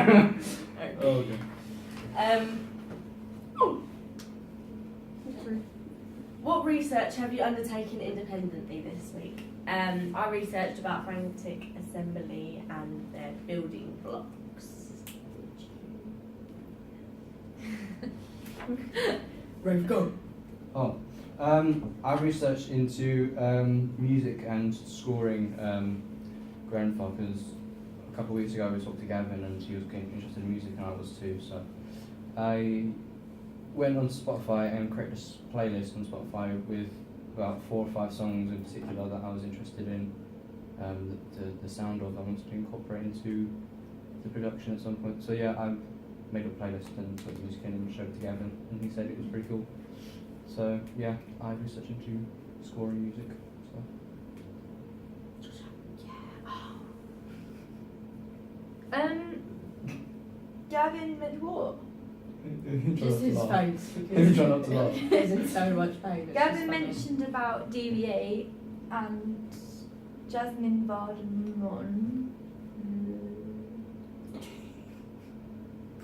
Okay. What research have you undertaken independently this week? I researched about phonetic assembly and their building blocks. Rove, go. Oh, I researched into music and scoring grandpa because a couple of weeks ago we talked to Gavin and he was getting interested in music and I was too. So I went on Spotify and created a playlist on Spotify with about 4 or 5 songs in particular that I was interested in the sound of. I wanted to incorporate into the production at some point. So yeah, I made a playlist and put the music in and showed it to Gavin and he said it was pretty cool. So yeah, I researched into scoring music. So. Gavin meant what? Just his face, Who tried not to laugh? He's in so much pain. Gavin mentioned about DVA and Jasmine Vardaman.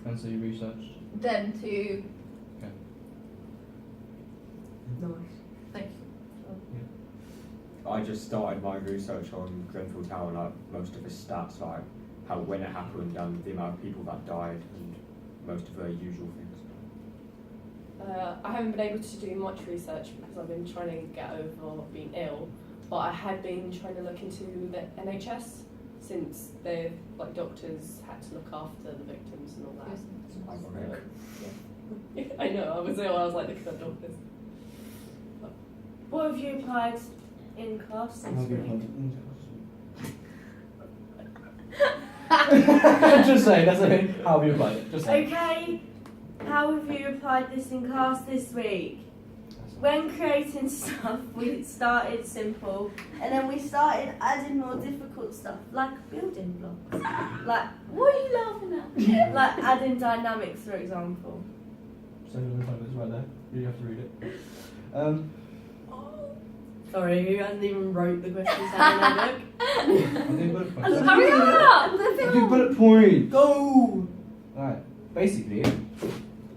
And so you researched? Them two. Okay. Nice. Thank you. I just started my research on Grenfell Tower, like most of the stats, like how when it happened and the amount of people that died and most of the usual things. I haven't been able to do much research because I've been trying to get over being ill, but I had been trying to look into the NHS since they've, like, doctors had to look after the victims and all that. Ironic. Yeah. I know, I was ill, I was like looking at doctors. What have you applied in class this week? Just say, that's it. How have you applied it? Just say. Okay, how have you applied this in class this week? When creating stuff, we started simple, and then we started adding more difficult stuff, like building blocks. Like, what are you laughing at? Like adding dynamics, for example. So it's right there. You have to read it. Sorry, who hasn't even wrote the questions down in their book? I did bullet points. Hurry up! I did bullet point. Go. Alright. Basically,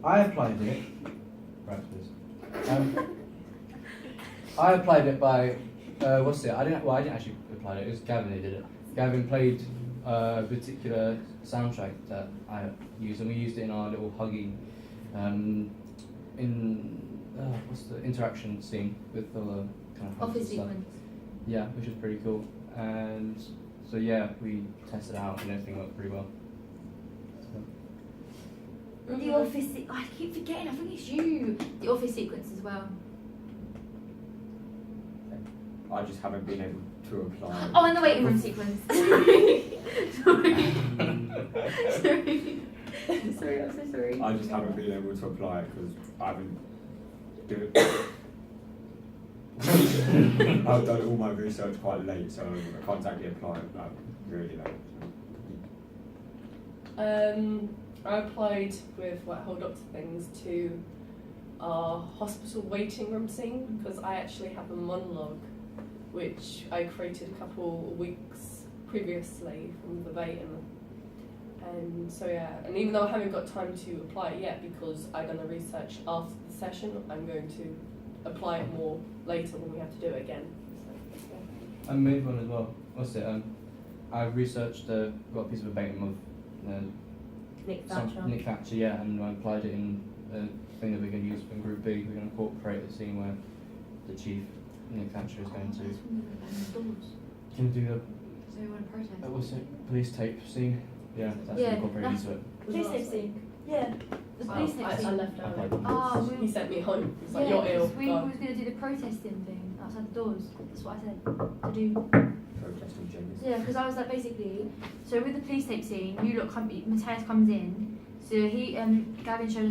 I applied it. Right, please. I applied it by what's it? I didn't actually apply it. It was Gavin who did it. Gavin played a particular soundtrack that I used, and we used it in our little hugging what's the interaction scene with all the kind of Office stuff. sequence. Yeah, which is pretty cool. And so yeah, we tested it out and everything worked pretty well. So. The office. I keep forgetting. I think it's you. The office sequence as well. I just haven't been able to apply. Oh, and the waiting room sequence. Sorry. Sorry, I'm so sorry. I just haven't been able to apply it because I haven't I've done all my research quite late, so I can't actually apply it like really late. I applied with whole lots of things to our hospital waiting room scene because I actually have a monologue which I created a couple of weeks previously from verbatim. And so yeah, and even though I haven't got time to apply it yet because I've done the research after the session, I'm going to apply it more later when we have to do it again. So, yeah. I made one as well. What's it? I researched, got a piece of verbatim of Nick Thatcher. Nick Thatcher, yeah, and I applied it in a thing that we're going to use in Group B. We're going to incorporate the scene where the chief, Nick Thatcher, is going to do the So we want to protest. what's it? Police tape scene. Yeah, that's incorporated into it. Police tape scene. Yeah. The police tape I scene. left early. Okay. Oh, He sent me home. He's like, yeah, you're ill. 'cause we Go. was going to do the protesting thing outside the doors. That's what I said to do. Protesting genders. Yeah, because I was like, basically, so with the police tape scene, you lot Matthias comes in. So he, Gavin showed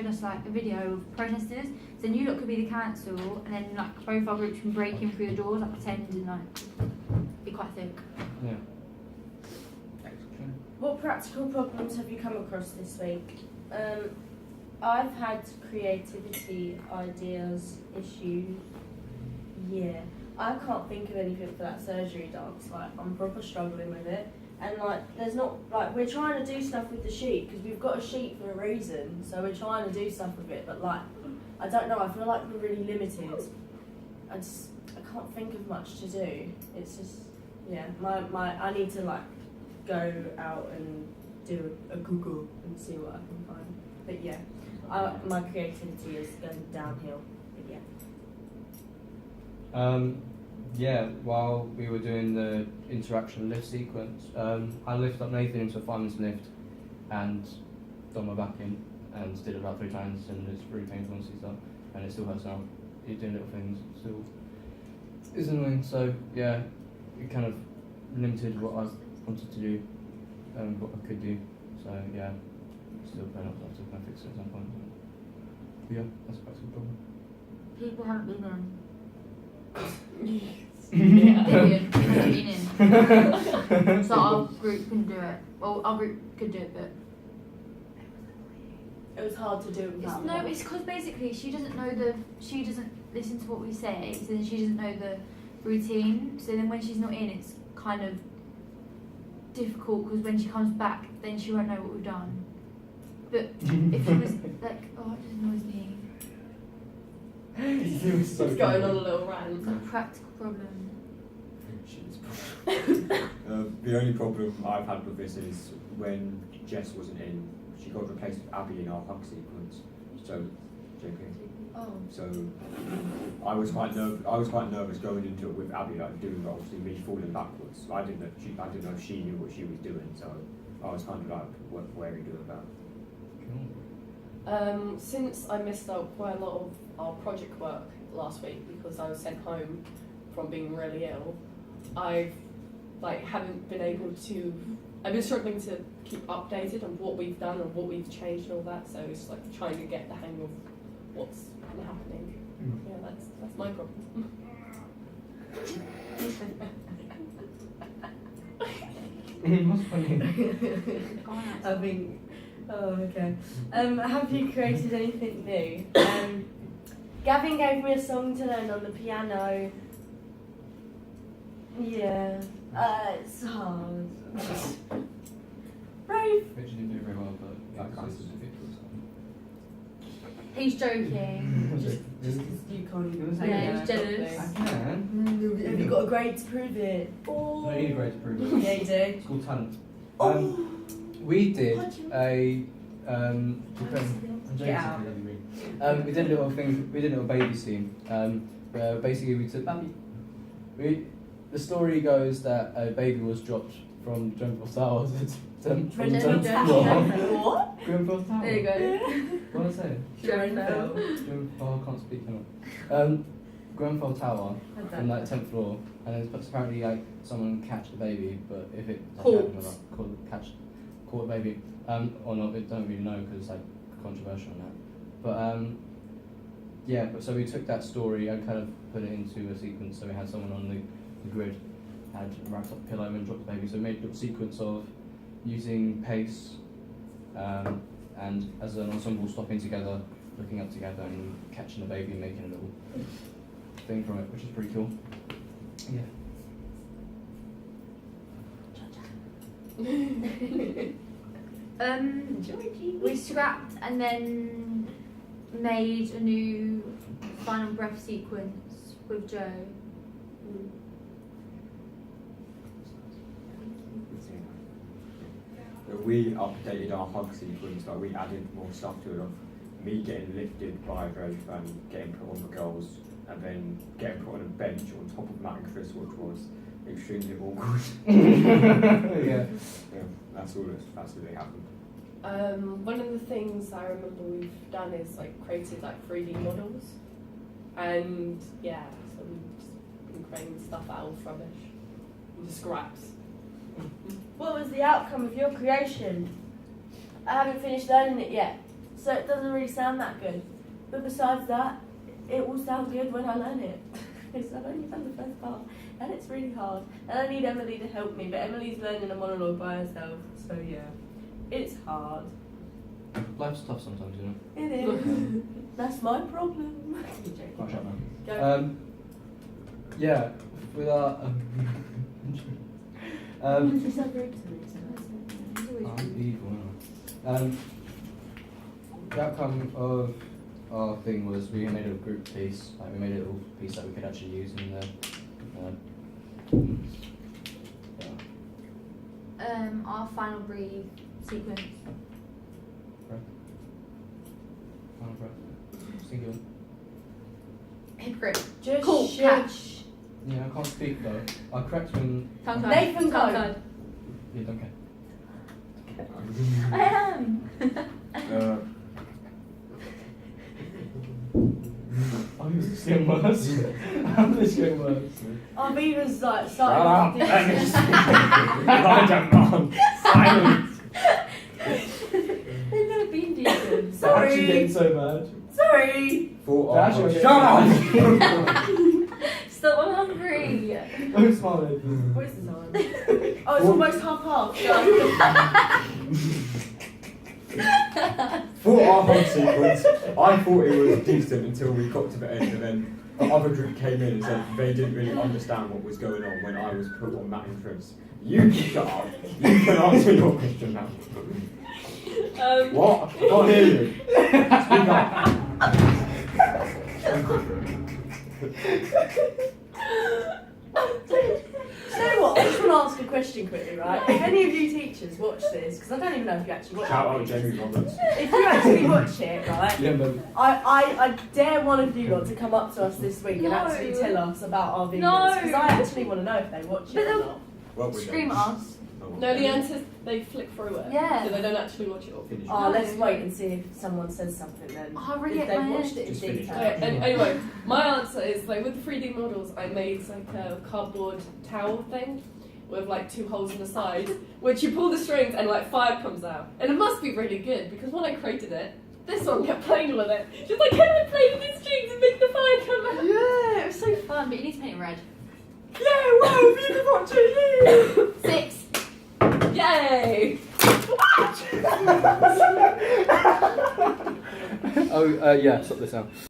us like a video of protesters. So then you lot could be the council, and then like both our groups can break in through the doors, like pretend and like be quite thick. Yeah. What practical problems have you come across this week? I've had creativity, ideas, issues. Yeah, I can't think of anything for that surgery dance. Like, I'm proper struggling with it. and like there's not like we're trying to do stuff with the sheet because we've got a sheet for a reason, so we're trying to do stuff with it. But like I don't know, I feel like we're really limited. I can't think of much to do. It's just I need to like go out and do a Google and see what I can find. But yeah, my creativity is going downhill. But yeah. While we were doing the interaction lift sequence, I lifted up Nathan into a fireman's lift and done my back in and did it about 3 times, and it's really painful and stuff, and it still hurts now. You're doing little things, still is annoying. So yeah, it kind of limited what I wanted to do, what I could do. So yeah, still playing up, still going to fix it at some point. But yeah, that's a practical problem. People haven't been in. Yeah. Vivian, people haven't been in. So our group couldn't do it. Well, our group could do it, but It was hard to do without her. it's because basically she doesn't listen to what we say, so then she doesn't know the routine. So then when she's not in, it's kind of difficult because when she comes back, then she won't know what we've done. But if she was like, oh, it just annoys me. It's going on a little rant. It's a practical problem. The only problem I've had with this is when Jess wasn't in, she got replaced with Abby in our hug sequence. So, joking. Oh. So, I was quite nervous going into it with Abby, like doing obviously me falling backwards. I didn't know if she knew what she was doing, so I was kind of like, what are you doing about? Since I missed out quite a lot of our project work last week because I was sent home from being really ill, I've haven't been able to. I've been struggling to keep updated on what we've done and what we've changed and all that. So it's like trying to get the hang of what's been happening. Yeah, that's my problem. What's funny? I think. Oh, okay. Have you created anything new? Gavin gave me a song to learn on the piano. Yeah. It's hard. Brave. Which you didn't do very well, but that kind of difficult. He's joking. Just you can't. Yeah, he's jealous. I can. Have you got a grade to prove it? Oh. I need a grade to prove it. Yeah, you do. It's called talent. We did a Get out. we did a little thing. We did a little baby scene. Where basically we took. The story goes that a baby was dropped from Grenfell Tower to 10th floor. What? Grenfell Tower. There you go. What did I say? Grenfell. Oh, I can't speak now. Grenfell Tower from like 10th floor, and then apparently like someone catch the baby, but if it caught the baby, or not, we don't really know because it's like controversial on that. But yeah, but so we took that story and kind of put it into a sequence. So we had someone on the grid had wrapped up a pillow and dropped the baby. So we made a little sequence of using pace and as an ensemble stopping together, looking up together and catching the baby and making a little thing from it, which is pretty cool. Yeah. We scrapped and then made a new final breath sequence with Joe. We updated our hug sequence, like we added more stuff to it, of me getting lifted by Grove and getting put on the girls, and then getting put on a bench on top of Matt and Chris, which was extremely awkward. Yeah. That's really happened. One of the things I remember we've done is like created like 3D models, and yeah, so we've just been creating stuff out of rubbish, and scraps. What was the outcome of your creation? I haven't finished learning it yet, so it doesn't really sound that good. But besides that, it will sound good when I learn it. Because I've only done the first part, and it's really hard. And I need Emily to help me, but Emily's learning a monologue by herself, so yeah. It's hard. Life's tough sometimes, you know. It is. That's my problem. Oh, shut up, man. Go. Yeah, with our It's so rude to me, I'm evil, aren't I? The outcome of our thing was we made a group piece, like we made a little piece that we could actually use in the Our final breathe sequence. final breath. Singular. Hypocrite. Just Cool. shush. Yeah, I can't speak though. I'll correct when. Tongue tied. Nathan, Tongue go. tied. Yeah, don't care. I am. I'm just getting worse. I'm just getting worse. Our Viva's like Shut up! starting to Elijah, man! Silence! They've never been decent. It's actually getting Sorry. so bad. Sorry. Shut up! Stop, I'm hungry. Don't smile, Nathan. What is the time? Oh, it's almost half. For our whole sequence, I thought it was decent until we got to the end, and then the other group came in and said they didn't really understand what was going on when I was put on Matt and Chris. You can shut up. You can answer your question now. What? I can't hear you. Speak You know what? I just want to ask a question quickly, right? If any of you teachers watch this, because I don't even know if you actually watch Shout out it. Jamie Roberts. If you actually watch it, right? Yeah, but I dare one of you lot to come up to us this week and No. actually tell us about our videos. No. Because I actually want to know if they watch But it or they'll- not. What was Scream that? at us. No, the answer is they flick through it. Yeah. So they don't actually watch it all. Finish. Oh, let's wait and see if someone says something then. Oh, I really if get they've my watched head. it in Just finish. detail. Okay, and anyway, my answer is like with the 3D models, I made like a cardboard towel thing with like 2 holes in the side, which you pull the strings and like fire comes out. And it must be really good because when I created it, this one kept playing with it. She's like, can I play with these strings and make the fire come out? Yeah, it was so fun, but you need to paint it red. Yeah, wow, you can watch it. 6. Yay! oh, yeah, stop this now.